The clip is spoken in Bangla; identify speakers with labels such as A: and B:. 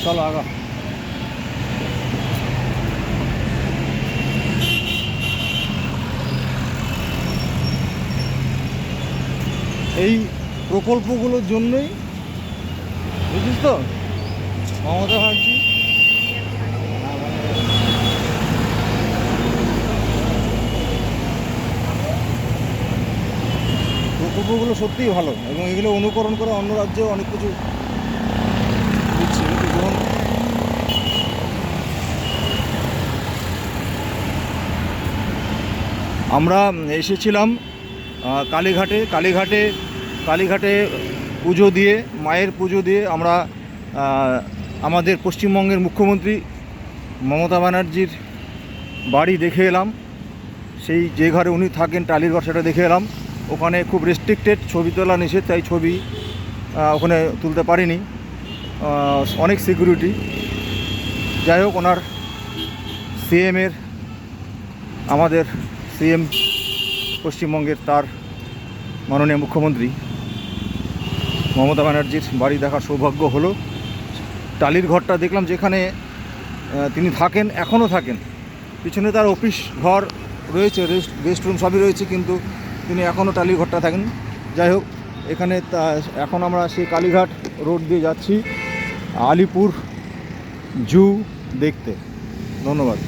A: চলো আগা। এই প্রকল্পগুলোর জন্যই, বুঝিস তো, মমতা ব্যানার্জি প্রকল্পগুলো সত্যিই ভালো এবং এগুলো অনুকরণ করে অন্য রাজ্যেও অনেক কিছু দিচ্ছে। যেমন আমরা এসেছিলাম কালীঘাটে পুজো দিয়ে, মায়ের পুজো দিয়ে আমরা আমাদের পশ্চিমবঙ্গের মুখ্যমন্ত্রী মমতা ব্যানার্জির বাড়ি দেখে এলাম। সেই যে ঘরে উনি থাকেন, টালির ঘর, সেটা দেখে এলাম। ওখানে খুব রেস্ট্রিক্টেড, ছবি তোলা নিষেধ, তাই ছবি ওখানে তুলতে পারিনি, অনেক সিকিউরিটি। যাই হোক, ওনার সিএমের, আমাদের সিএম পশ্চিমবঙ্গের, তার মাননীয় মুখ্যমন্ত্রী মমতা ব্যানার্জির বাড়ি দেখার সৌভাগ্য হলো। টালির ঘরটা দেখলাম, যেখানে তিনি থাকেন, এখনও থাকেন। পিছনে তার অফিস ঘর রয়েছে, রেস্ট রুম সবই রয়েছে, কিন্তু তিনি এখনও টালির ঘরটা থাকেন। যাই হোক, এখানে এখন আমরা সেই কালীঘাট রোড দিয়ে যাচ্ছি আলিপুর জু দেখতে। ধন্যবাদ।